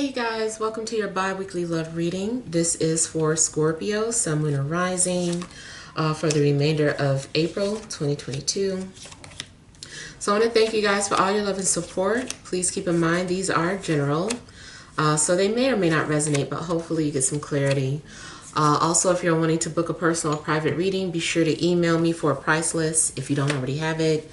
Hey guys, welcome to your bi-weekly love reading. This is for Scorpio, Sun, Moon, or Rising for the remainder of April 2022. So I want to thank you guys for all your love and support. Please keep in mind these are general, so they may or may not resonate, but hopefully you get some clarity. Also, if you're wanting to book a personal or private reading, be sure to email me for a price list if you don't already have it.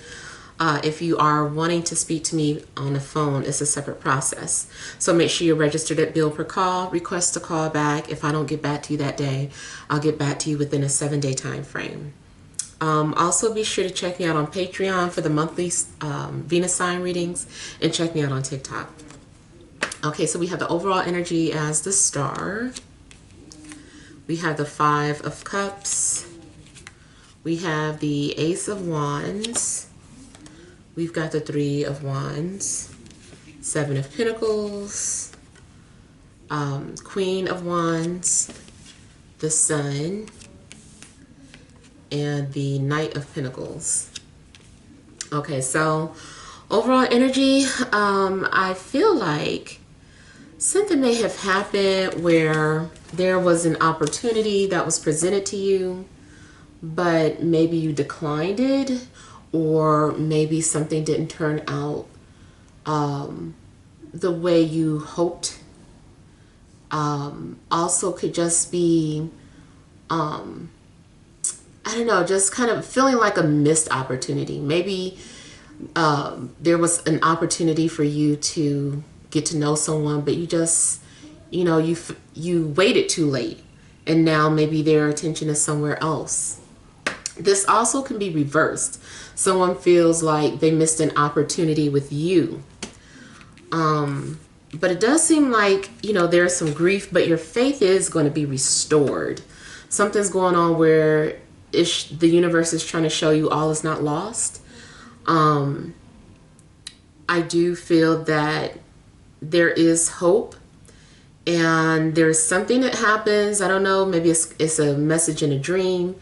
If you are wanting to speak to me on the phone, it's a separate process. So make sure you're registered at bill per call. Request a call back. If I don't get back to you that day, I'll get back to you within a 7-day time frame. Also, be sure to check me out on Patreon for the monthly Venus sign readings, and check me out on TikTok. Okay, so we have the overall energy as the Star. We have the 5 of Cups. We have the Ace of Wands. We've got the 3 of Wands, 7 of Pentacles, Queen of Wands, the Sun, and the Knight of Pentacles. Okay, so overall energy, I feel like something may have happened where there was an opportunity that was presented to you, but maybe you declined it, or maybe something didn't turn out the way you hoped. Also could just be, I don't know, just kind of feeling like a missed opportunity. Maybe there was an opportunity for you to get to know someone, but you just, you waited too late, and now maybe their attention is somewhere else. This also can be reversed. Someone feels like they missed an opportunity with you. But it does seem like, there's some grief, but your faith is going to be restored. Something's going on where the universe is trying to show you all is not lost. I do feel that there is hope, and there's something that happens. I don't know, maybe it's a message in a dream.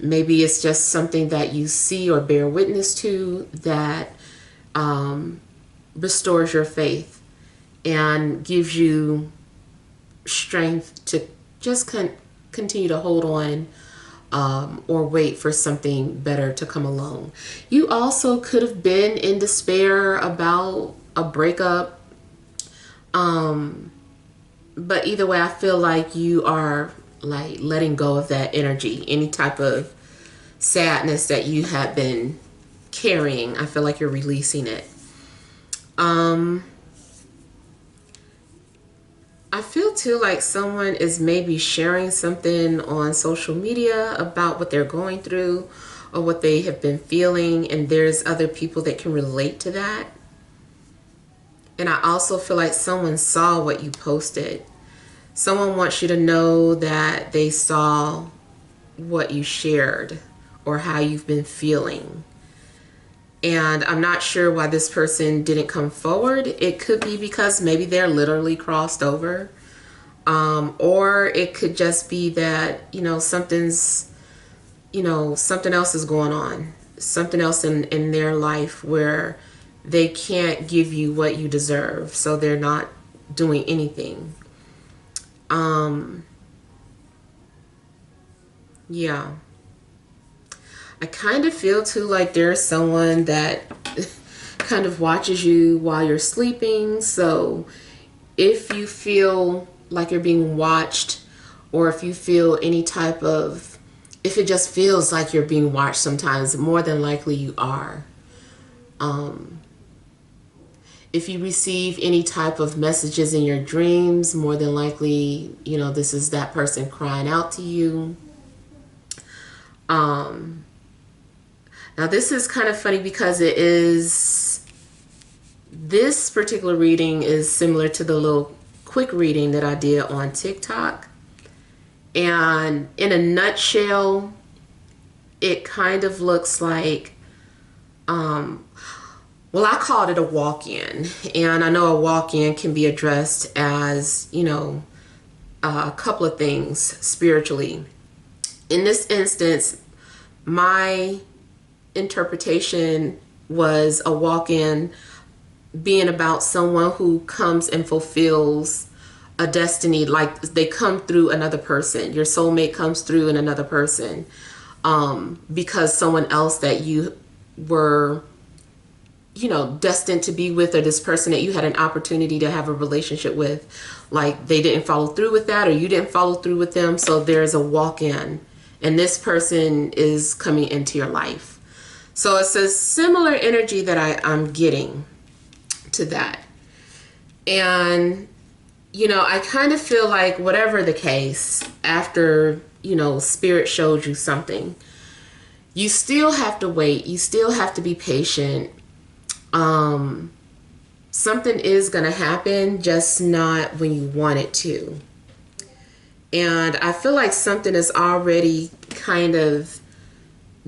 Maybe it's just something that you see or bear witness to that restores your faith and gives you strength to just continue to hold on, or wait for something better to come along. You also could have been in despair about a breakup, but either way, I feel like you are like letting go of that energy. Any type of sadness that you have been carrying, I feel like you're releasing it. I feel too like someone is maybe sharing something on social media about what they're going through or what they have been feeling, and there's other people that can relate to that. And I also feel like someone saw what you posted. Someone wants you to know that they saw what you shared or how you've been feeling. And I'm not sure why this person didn't come forward. It could be because maybe they're literally crossed over. Or it could just be that, something else is going on. Something else in their life where they can't give you what you deserve. So they're not doing anything. Yeah. I kind of feel too like there's someone that kind of watches you while you're sleeping. So if you feel like you're being watched, or if you feel any type of, if it just feels like you're being watched sometimes, more than likely you are. If you receive any type of messages in your dreams, more than likely, this is that person crying out to you. Now this is kind of funny because this particular reading is similar to the little quick reading that I did on TikTok. And in a nutshell, it kind of looks like, well, I called it a walk-in, and I know a walk-in can be addressed as, a couple of things spiritually. In this instance, my interpretation was a walk-in being about someone who comes and fulfills a destiny, like they come through another person. Your soulmate comes through in another person, because someone else that you were, you know, destined to be with, or this person that you had an opportunity to have a relationship with, like they didn't follow through with that, or you didn't follow through with them. So there's a walk-in, and this person is coming into your life. So it's a similar energy that I'm getting to that. And, you know, I kind of feel like whatever the case, after, you know, spirit showed you something, you still have to wait. You still have to be patient. Something is going to happen, just not when you want it to. And I feel like something is already kind of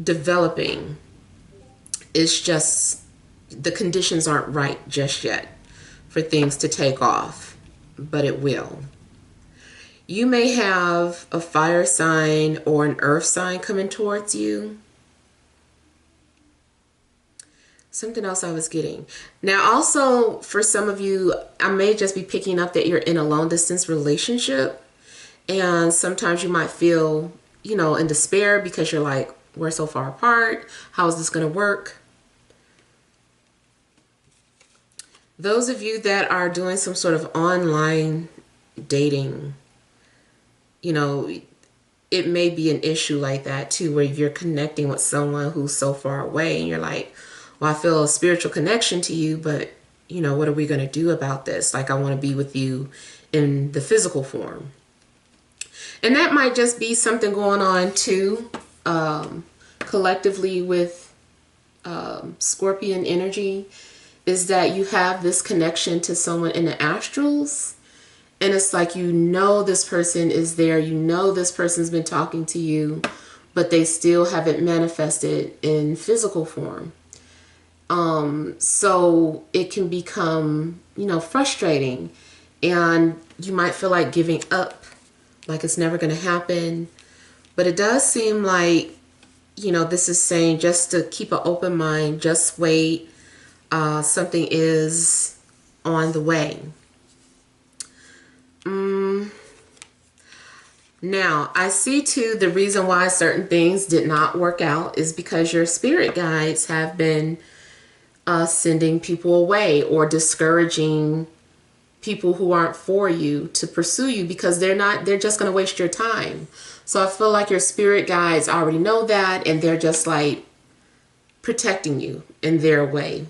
developing. It's just the conditions aren't right just yet for things to take off, but it will. You may have a fire sign or an earth sign coming towards you. Something else I was getting. Now, also, for some of you, I may just be picking up that you're in a long distance relationship. And sometimes you might feel, you know, in despair because you're like, we're so far apart. How is this going to work? Those of you that are doing some sort of online dating, you know, it may be an issue like that too, where you're connecting with someone who's so far away and you're like, well, I feel a spiritual connection to you, but, you know, what are we going to do about this? Like, I want to be with you in the physical form. And that might just be something going on too, collectively with Scorpion energy, is that you have this connection to someone in the astrals. And it's like, you know, this person is there. You know, this person's been talking to you, but they still haven't manifested in physical form. So it can become, you know, frustrating, and you might feel like giving up, like it's never going to happen. But it does seem like, you know, this is saying just to keep an open mind, just wait. Something is on the way. Now, I see too, the reason why certain things did not work out is because your spirit guides have been sending people away or discouraging people who aren't for you to pursue you, because they're just going to waste your time. So I feel like your spirit guides already know that, and they're just like protecting you in their way.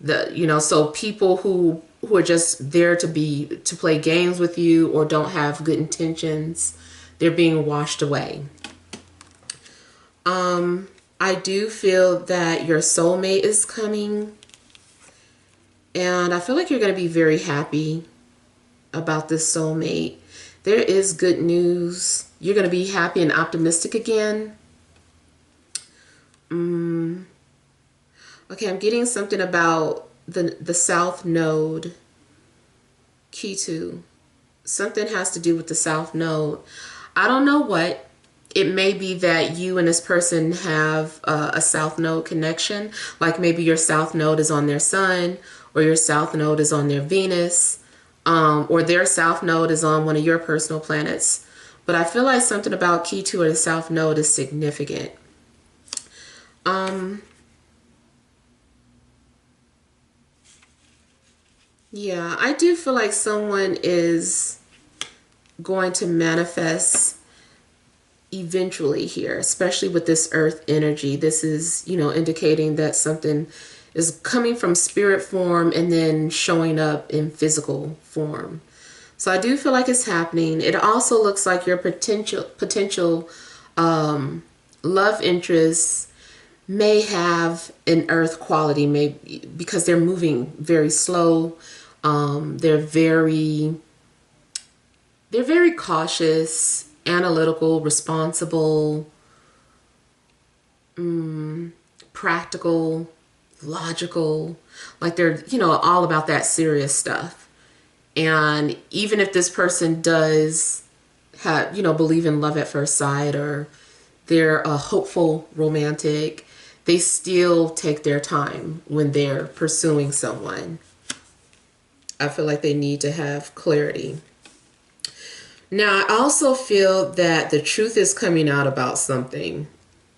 So people who are just there to play games with you or don't have good intentions, they're being washed away. I do feel that your soulmate is coming, and I feel like you're going to be very happy about this soulmate. There is good news. You're going to be happy and optimistic again. Okay, I'm getting something about the South Node, key 2. Something has to do with the South Node. I don't know what. It may be that you and this person have a South Node connection. Like maybe your South Node is on their Sun, or your South Node is on their Venus, or their South Node is on one of your personal planets. But I feel like something about key 2 or the South Node is significant. Yeah, I do feel like someone is going to manifest eventually here, especially with this earth energy. This is, you know, indicating that something is coming from spirit form and then showing up in physical form. So I do feel like it's happening. It also looks like your potential love interest may have an earth quality, maybe because they're moving very slow. They're very cautious, analytical, responsible, practical, logical. Like they're, you know, all about that serious stuff. And even if this person does have, you know, believe in love at first sight, or they're a hopeful romantic, they still take their time when they're pursuing someone. I feel like they need to have clarity. Now, I also feel that the truth is coming out about something,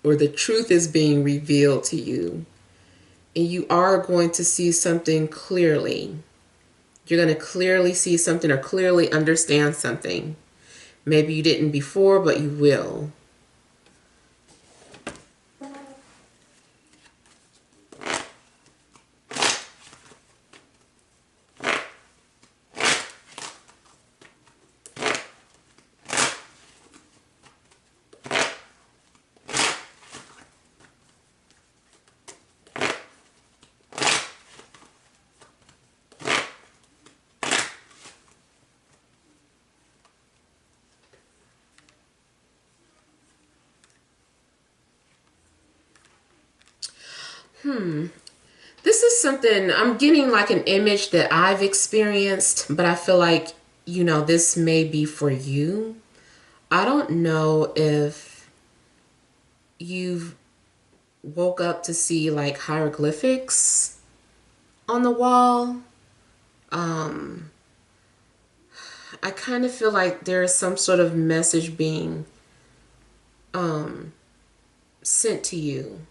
or the truth is being revealed to you, and you are going to see something clearly. You're going to clearly see something or clearly understand something. Maybe you didn't before, but you will. This is something, I'm getting like an image that I've experienced, but I feel like, you know, this may be for you. I don't know if you've woke up to see like hieroglyphics on the wall. I kind of feel like there's some sort of message being sent to you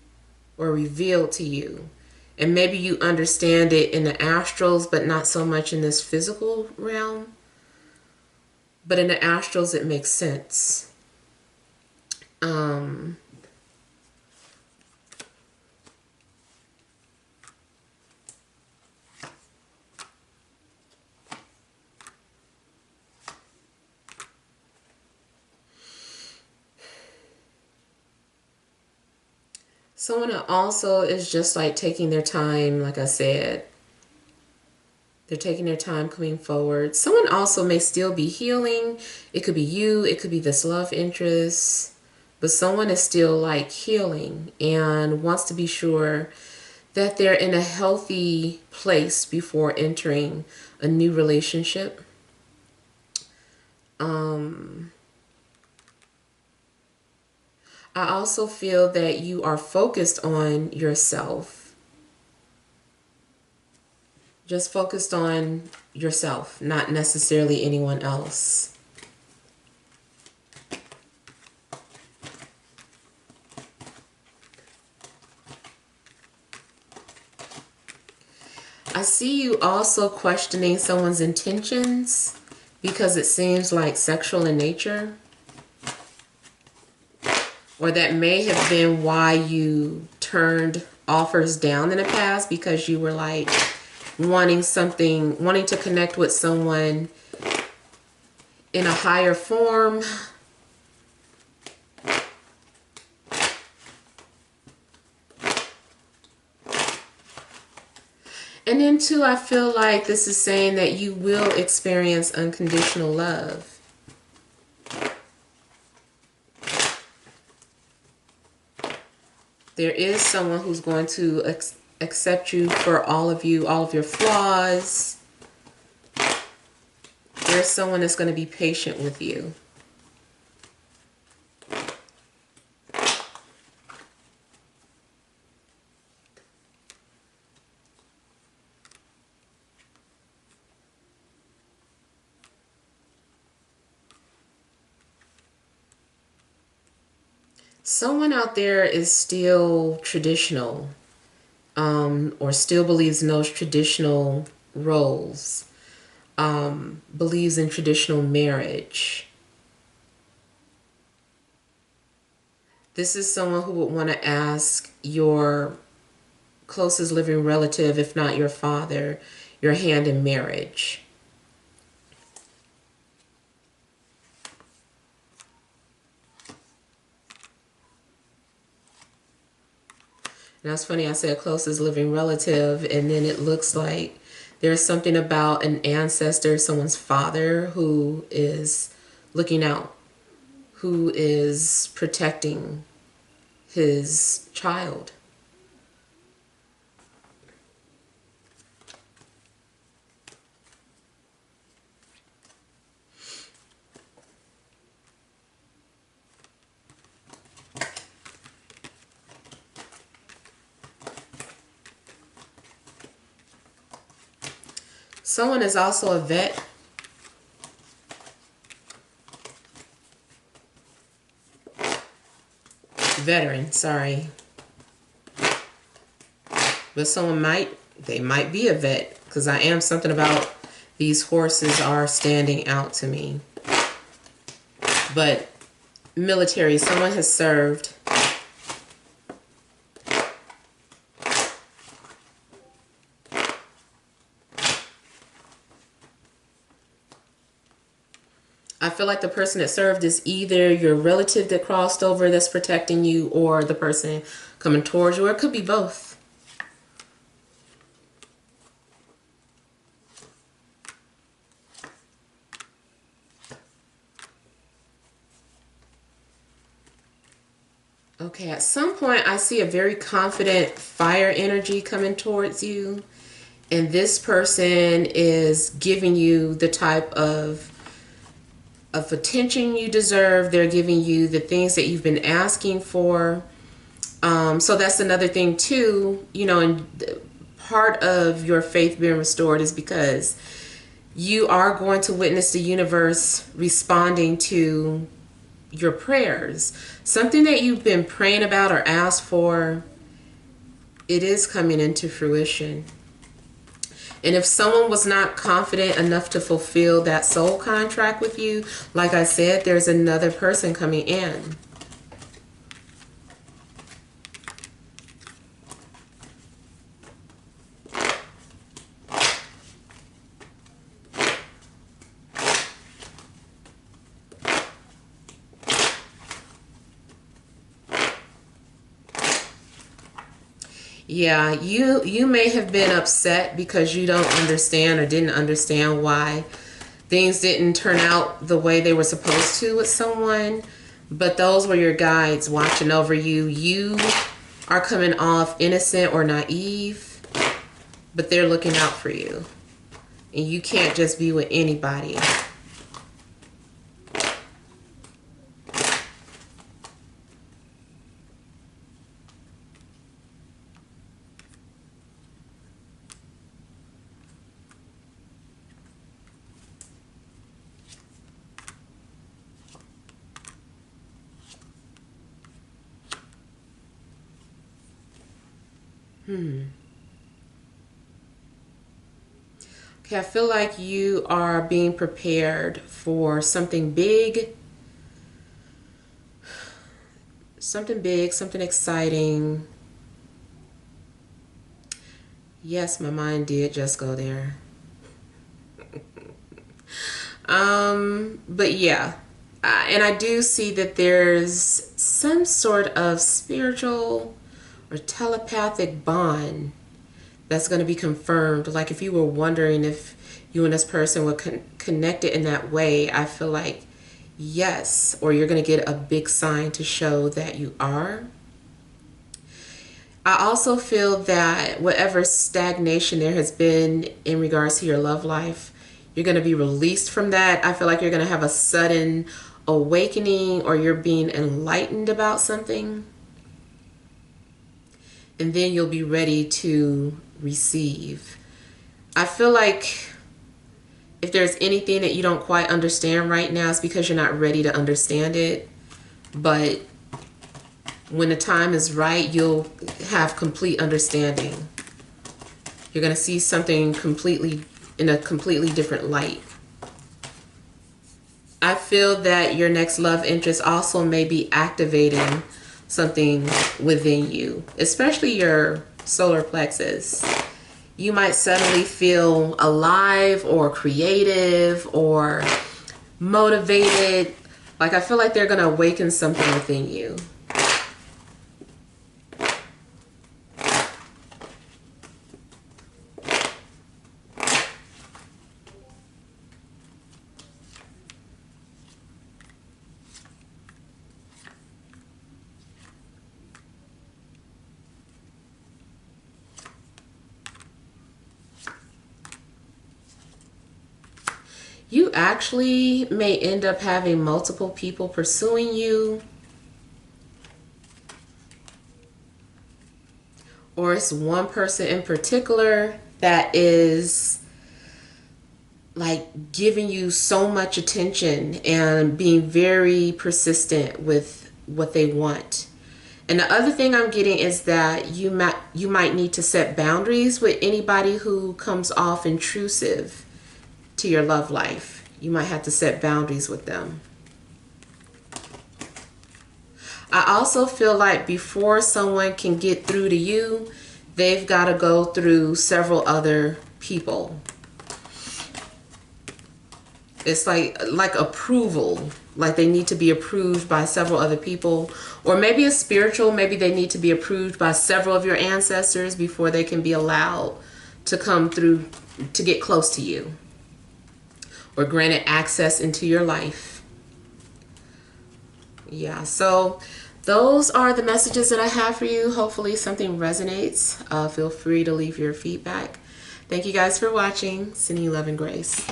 or revealed to you. And maybe you understand it in the astrals, but not so much in this physical realm. But in the astrals, it makes sense. Someone also is just like taking their time, like I said. They're taking their time coming forward. Someone also may still be healing. It could be you. It could be this love interest. But someone is still like healing and wants to be sure that they're in a healthy place before entering a new relationship. I also feel that you are focused on yourself. Just focused on yourself, not necessarily anyone else. I see you also questioning someone's intentions because it seems like sexual in nature. Or that may have been why you turned offers down in the past, because you were like wanting to connect with someone in a higher form. And then too, I feel like this is saying that you will experience unconditional love. There is someone who's going to accept you for all of your flaws. There's someone that's going to be patient with you. Someone out there is still traditional, or still believes in those traditional roles, believes in traditional marriage. This is someone who would want to ask your closest living relative, if not your father, your hand in marriage. Now it's funny, I said closest living relative, and then it looks like there's something about an ancestor, someone's father, who is looking out, who is protecting his child. Someone is also a veteran, sorry. But someone they might be a vet, because I am something about these horses are standing out to me. But military, someone has served. I feel like the person that served is either your relative that crossed over that's protecting you, or the person coming towards you, or it could be both. Okay, at some point I see a very confident fire energy coming towards you. And this person is giving you the type of attention you deserve. They're giving you the things that you've been asking for. So that's another thing too, you know, and part of your faith being restored is because you are going to witness the universe responding to your prayers. Something that you've been praying about or asked for, it is coming into fruition. And if someone was not confident enough to fulfill that soul contract with you, like I said, there's another person coming in. Yeah, you may have been upset because you don't understand or didn't understand why things didn't turn out the way they were supposed to with someone, but those were your guides watching over you. You are coming off innocent or naive, but they're looking out for you. And you can't just be with anybody. Okay, I feel like you are being prepared for something big, something exciting. Yes, my mind did just go there. But yeah, and I do see that there's some sort of spiritual or telepathic bond that's going to be confirmed. Like if you were wondering if you and this person were connected in that way, I feel like yes, or you're going to get a big sign to show that you are. I also feel that whatever stagnation there has been in regards to your love life, you're going to be released from that. I feel like you're going to have a sudden awakening, or you're being enlightened about something. And then you'll be ready to receive. I feel like if there's anything that you don't quite understand right now, it's because you're not ready to understand it. But when the time is right, you'll have complete understanding. You're going to see something completely in a completely different light. I feel that your next love interest also may be activating something within you, especially your solar plexus. You might suddenly feel alive or creative or motivated. Like I feel like they're going to awaken something within you. You actually may end up having multiple people pursuing you. Or it's one person in particular that is like giving you so much attention and being very persistent with what they want. And the other thing I'm getting is that you might need to set boundaries with anybody who comes off intrusive to your love life. You might have to set boundaries with them. I also feel like before someone can get through to you, they've got to go through several other people. It's like approval, like they need to be approved by several other people, or maybe it's spiritual. Maybe they need to be approved by several of your ancestors before they can be allowed to come through to get close to you or granted access into your life. Yeah, so those are the messages that I have for you. Hopefully something resonates. Feel free to leave your feedback. Thank you guys for watching. Sending you love and grace.